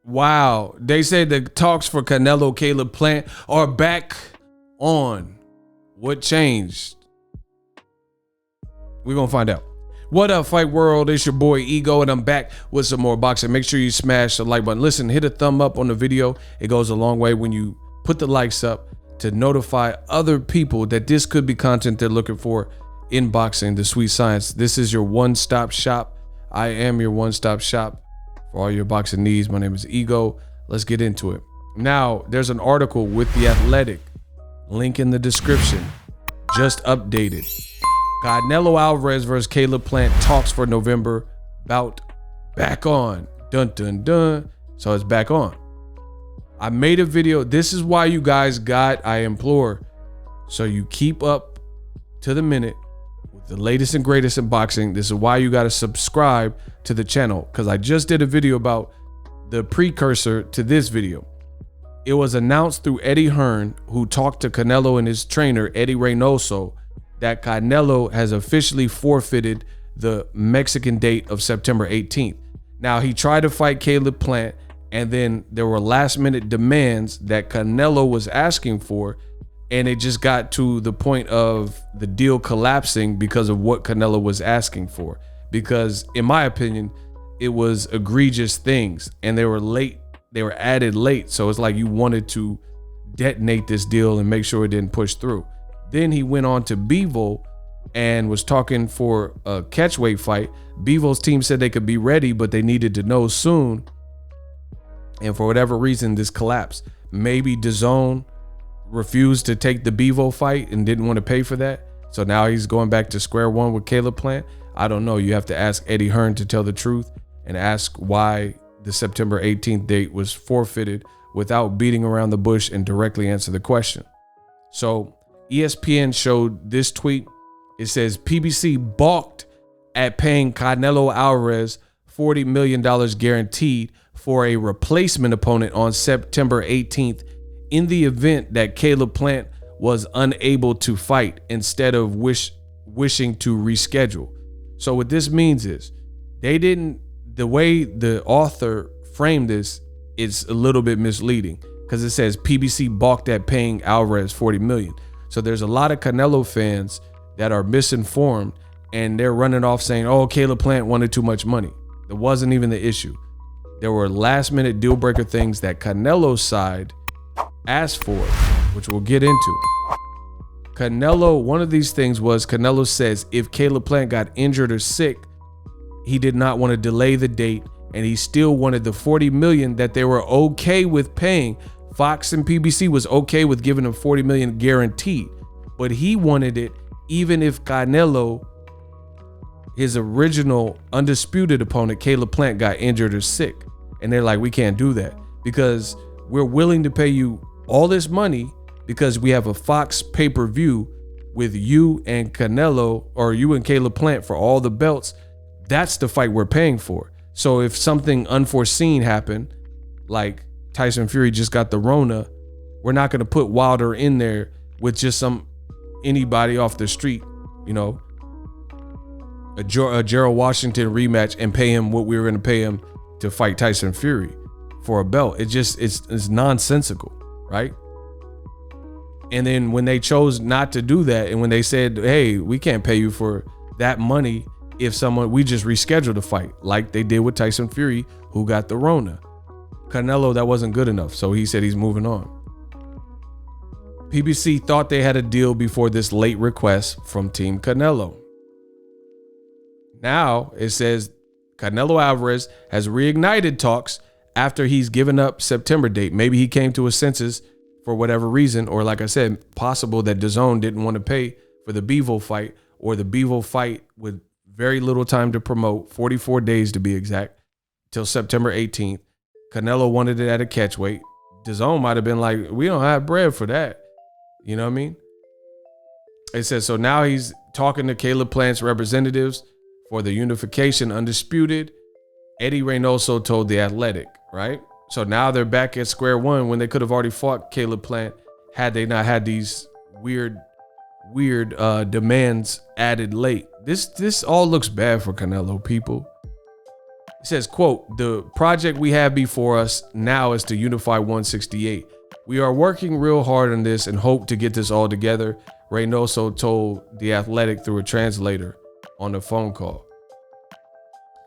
Wow. They say the talks for Canelo Caleb Plant are back on. What changed? We're going to find out. What up, Fight World? It's your boy Ego, and I'm back with some more boxing. Make sure you smash the like button. Listen, hit a thumb up on the video. It goes a long way when you put the likes up to notify other people that this could be content they're looking for in boxing, the sweet science. This is your one-stop shop. I am your one-stop shop for all your boxing needs. My name is Ego. Let's get into it. Now, there's an article with The Athletic. Link in the description. Just updated. Canelo Alvarez versus Caleb Plant talks for November bout back on. Dun dun dun. So it's back on. I made a video. This is why you guys I implore, so you keep up to the minute with the latest and greatest in boxing. This is why you got to subscribe to the channel, because I just did a video about the precursor to this video. It was announced through Eddie Hearn, who talked to Canelo and his trainer, Eddie Reynoso, that Canelo has officially forfeited the Mexican date of September 18th. Now, he tried to fight Caleb Plant, and then there were last minute demands that Canelo was asking for, and it just got to the point of the deal collapsing because of what Canelo was asking for. Because in my opinion, it was egregious things, and they were late. They were added late. So it's like you wanted to detonate this deal and make sure it didn't push through. Then he went on to Bivol and was talking for a catchweight fight. Bivol's team said they could be ready, but they needed to know soon. And for whatever reason, this collapsed. Maybe DAZN refused to take the Bivol fight and didn't want to pay for that. So now he's going back to square one with Caleb Plant. I don't know. You have to ask Eddie Hearn to tell the truth and ask why the September 18th date was forfeited without beating around the bush, and directly answer the question. So ESPN showed this tweet. It says PBC balked at paying Canelo Alvarez $40 million guaranteed for a replacement opponent on September 18th in the event that Caleb Plant was unable to fight, instead of wishing to reschedule. So what this means is the way the author framed this, it's a little bit misleading, because it says PBC balked at paying Alvarez $40 million. So there's a lot of Canelo fans that are misinformed, and they're running off saying, oh, Caleb Plant wanted too much money. That wasn't even the issue. There were last minute deal breaker things that Canelo's side asked for, which we'll get into. Canelo, one of these things was, Canelo says if Caleb Plant got injured or sick, he did not want to delay the date, and he still wanted the $40 million that they were okay with paying. Fox and PBC was okay with giving him $40 million guaranteed, but he wanted it even if Canelo, his original undisputed opponent, Caleb Plant, got injured or sick. And they're like, we can't do that, because we're willing to pay you all this money because we have a Fox pay-per-view with you and Canelo, or you and Caleb Plant, for all the belts. That's the fight we're paying for. So if something unforeseen happened, like Tyson Fury just got the Rona, we're not going to put Wilder in there with just anybody off the street, you know, a Gerald Washington rematch, and pay him what we were going to pay him to fight Tyson Fury for a belt. It's nonsensical, right? And then when they chose not to do that, and when they said, hey, we can't pay you for that money if we just rescheduled the fight, like they did with Tyson Fury, who got the Rona. Canelo, that wasn't good enough, so he said he's moving on. PBC thought they had a deal before this late request from Team Canelo. Now it says Canelo Alvarez has reignited talks after he's given up September date. Maybe he came to his senses for whatever reason, or like I said, possible that DAZN didn't want to pay for the Bivol fight, or the Bivol fight with very little time to promote, 44 days to be exact, till September 18th. Canelo wanted it at a catchweight. DAZN might have been like, we don't have bread for that. You know what I mean? It says, so now he's talking to Caleb Plant's representatives for the unification Undisputed. Eddie Reynoso told The Athletic, right? So now they're back at square one when they could have already fought Caleb Plant had they not had these weird demands added late. This all looks bad for Canelo, people. It says, quote, "The project we have before us now is to unify 168. We are working real hard on this and hope to get this all together," Reynoso told The Athletic through a translator on a phone call.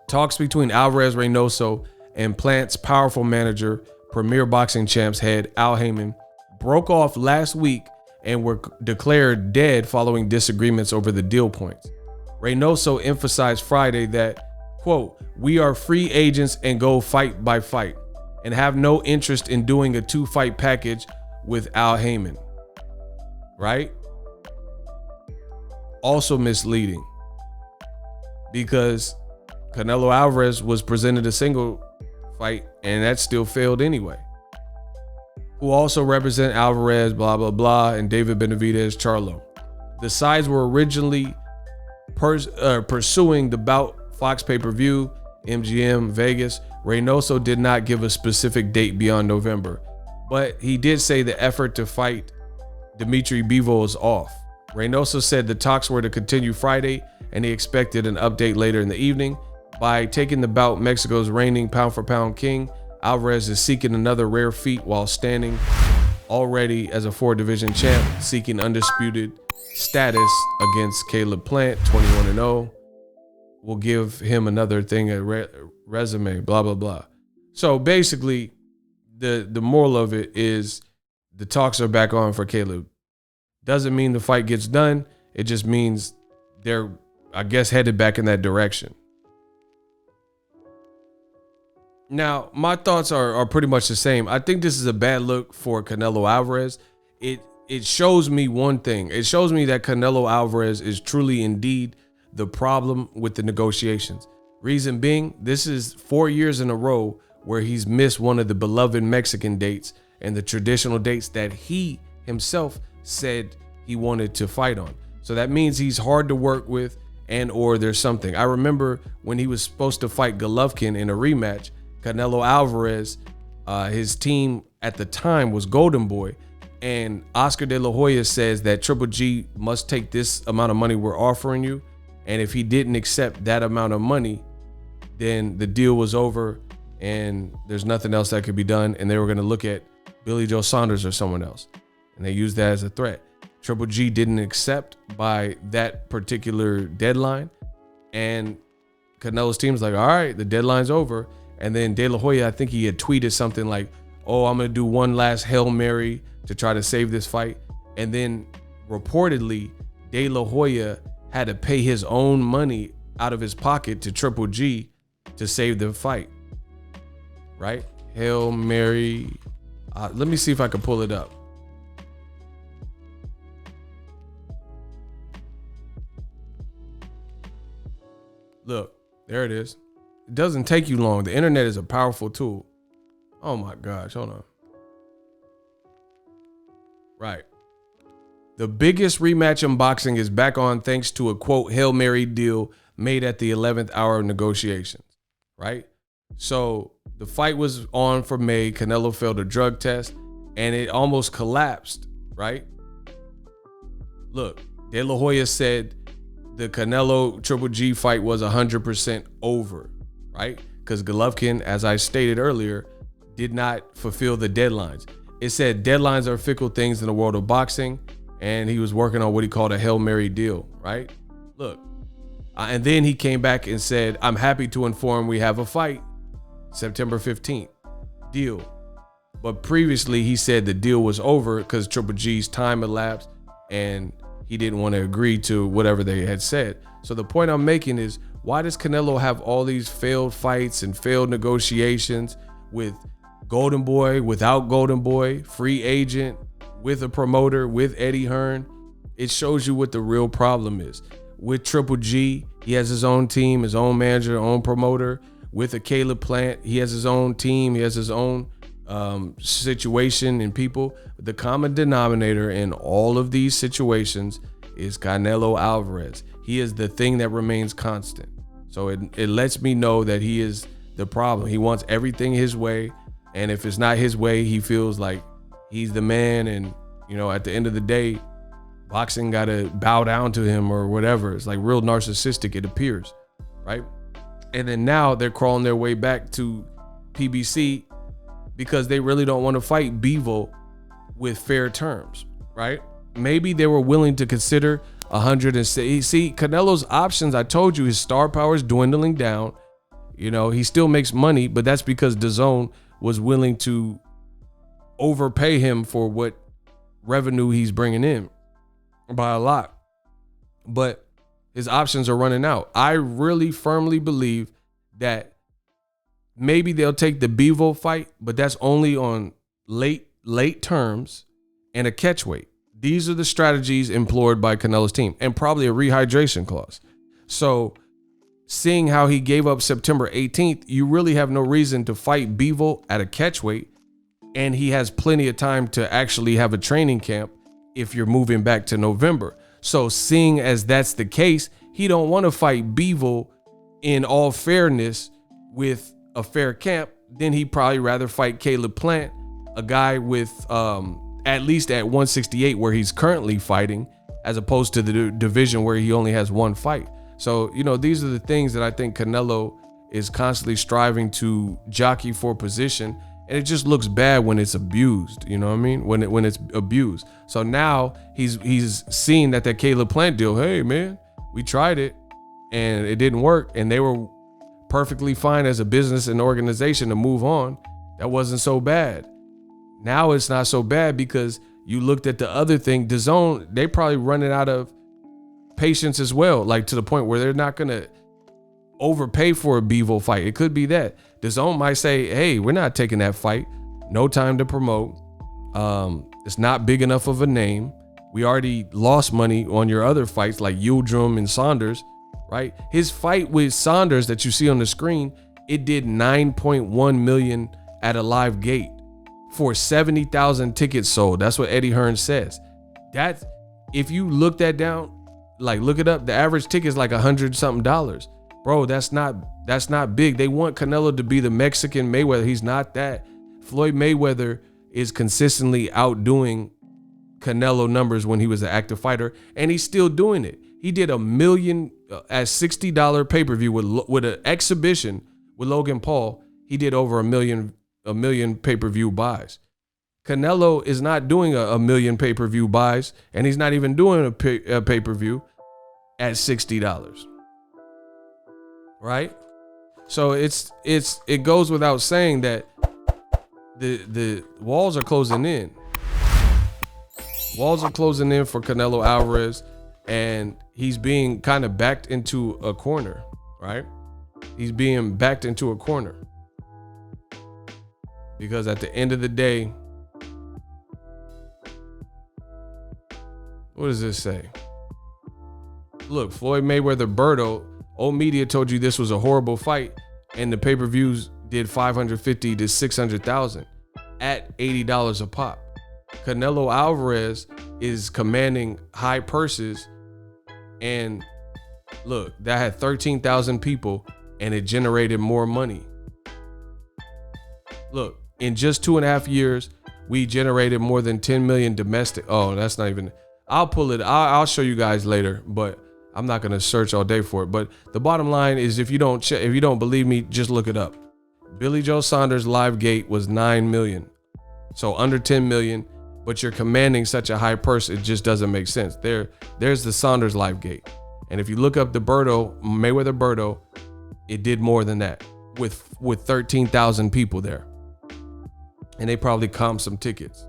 Talks between Alvarez, Reynoso, and Plant's powerful manager, Premier Boxing Champs head Al Heyman, broke off last week and were declared dead following disagreements over the deal points. Reynoso emphasized Friday that, quote, "We are free agents and go fight by fight and have no interest in doing a 2-fight package with Al Heyman." Right? Also misleading, because Canelo Alvarez was presented a single fight and that still failed anyway. Who also represent Alvarez, blah, blah, blah, and David Benavidez, Charlo. The sides were originally pursuing the bout Fox pay-per-view, MGM, Vegas. Reynoso did not give a specific date beyond November, but he did say the effort to fight Dimitri Bivol is off. Reynoso said the talks were to continue Friday, and he expected an update later in the evening. By taking the bout, Mexico's reigning pound-for-pound king, Alvarez is seeking another rare feat while standing already as a 4-division champ, seeking undisputed status against Caleb Plant, 21-0. Will give him another thing, a resume, blah, blah, blah. So basically, the moral of it is the talks are back on for Caleb. Doesn't mean the fight gets done. It just means they're, I guess, headed back in that direction. Now, my thoughts are pretty much the same. I think this is a bad look for Canelo Alvarez. It shows me one thing. It shows me that Canelo Alvarez is truly indeed the problem with the negotiations. Reason being, this is 4 years in a row where he's missed one of the beloved Mexican dates and the traditional dates that he himself said he wanted to fight on. So that means he's hard to work with, and or there's something. I remember when he was supposed to fight Golovkin in a rematch, Canelo Alvarez, his team at the time was Golden Boy, and Oscar De La Hoya says that Triple G must take this amount of money we're offering you, and if he didn't accept that amount of money, then the deal was over and there's nothing else that could be done, and they were going to look at Billy Joe Saunders or someone else, and they used that as a threat. Triple G didn't accept by that particular deadline, and Canelo's team's like, all right, the deadline's over. And then De La Hoya, I think he had tweeted something like, oh, I'm going to do one last Hail Mary to try to save this fight. And then reportedly, De La Hoya had to pay his own money out of his pocket to Triple G to save the fight. Right? Hail Mary. Let me see if I can pull it up. Look, there it is. It doesn't take you long. The internet is a powerful tool. Oh my gosh, hold on. Right. The biggest rematch in boxing is back on thanks to a, quote, Hail Mary deal made at the 11th hour of negotiations. Right? So the fight was on for May. Canelo failed a drug test and it almost collapsed. Right? Look, De La Hoya said the Canelo Triple G fight was 100% over. Right? Because Golovkin, as I stated earlier, did not fulfill the deadlines. It said deadlines are fickle things in the world of boxing, and he was working on what he called a Hail Mary deal, right? Look, and then he came back and said, I'm happy to inform we have a fight September 15th, deal. But previously he said the deal was over because Triple G's time elapsed and he didn't want to agree to whatever they had said. So the point I'm making is, why does Canelo have all these failed fights and failed negotiations with Golden Boy, without Golden Boy, free agent, with a promoter, with Eddie Hearn? It shows you what the real problem is. With Triple G, he has his own team, his own manager, own promoter. With a Caleb Plant, he has his own team, he has his own situation and people. The common denominator in all of these situations is Canelo Alvarez. He is the thing that remains constant. So it lets me know that he is the problem. He wants everything his way. And if it's not his way, he feels like he's the man. And, you know, at the end of the day, boxing got to bow down to him or whatever. It's like real narcissistic, it appears, right? And then now they're crawling their way back to PBC because they really don't want to fight Bivol with fair terms, right? Maybe they were willing to consider 100 and say, see, Canelo's options, I told you, his star power is dwindling down. You know, he still makes money, but that's because DAZN was willing to overpay him for what revenue he's bringing in by a lot. But his options are running out. I really firmly believe that maybe they'll take the Bivol fight, but that's only on late terms and a catch weight. These are the strategies employed by Canelo's team, and probably a rehydration clause. So seeing how he gave up September 18th, you really have no reason to fight Bivol at a catch weight. And he has plenty of time to actually have a training camp if you're moving back to November. So seeing as that's the case, he don't want to fight Bivol in all fairness with a fair camp. Then he'd probably rather fight Caleb Plant, a guy with at least at 168 where he's currently fighting, as opposed to the division where he only has one fight. So, you know, these are the things that I think Canelo is constantly striving to jockey for position. And it just looks bad when it's abused, you know what I mean? When it's abused. So now he's seeing that Caleb Plant deal, hey man, we tried it and it didn't work. And they were perfectly fine as a business and organization to move on. That wasn't so bad. Now it's not so bad because you looked at the other thing. DAZN, they probably running out of patience as well, like to the point where they're not gonna overpay for a Bivol fight. It could be that DAZN might say, hey, we're not taking that fight. No time to promote. It's not big enough of a name. We already lost money on your other fights like Yildirim and Saunders, right? His fight with Saunders that you see on the screen, it did 9.1 million at a live gate for 70,000 tickets sold. That's what Eddie Hearn says. That, if you look that down, like look it up, the average ticket is like $100 something. Bro, that's not big. They want Canelo to be the Mexican Mayweather. He's not that. Floyd Mayweather is consistently outdoing Canelo numbers when he was an active fighter, and he's still doing it. He did $1 million at $60 pay-per-view with an exhibition with Logan Paul. He did over a million pay-per-view buys. Canelo is not doing a million pay-per-view buys, and he's not even doing a pay-per-view at $60. Right? So it goes without saying that the walls are closing in. Walls are closing in for Canelo Alvarez, and he's being kind of backed into a corner, right? He's being backed into a corner. Because at the end of the day, what does this say? Look, Floyd Mayweather Berto, old media told you this was a horrible fight, and the pay-per-views did 550 to 600,000 at $80 a pop. Canelo Alvarez is commanding high purses, and look, that had 13,000 people, and it generated more money. Look, in just 2.5 years, we generated more than 10 million domestic. Oh, that's not even. I'll pull it. I'll show you guys later, but I'm not gonna search all day for it. But the bottom line is, if you don't believe me, just look it up. Billy Joe Saunders' live gate was 9 million, so under 10 million. But you're commanding such a high purse, it just doesn't make sense. There's the Saunders live gate, and if you look up the Mayweather Berto, it did more than that with 13,000 people there, and they probably comped some tickets.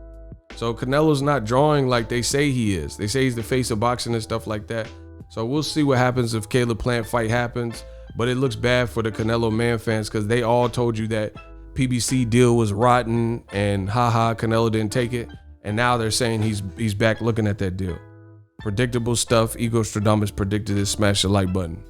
So Canelo's not drawing like they say he is. They say he's the face of boxing and stuff like that. So we'll see what happens if Caleb Plant fight happens. But it looks bad for the Canelo man fans because they all told you that PBC deal was rotten and haha, Canelo didn't take it. And now they're saying he's back looking at that deal. Predictable stuff. Ego Stradamus predicted this. Smash the like button.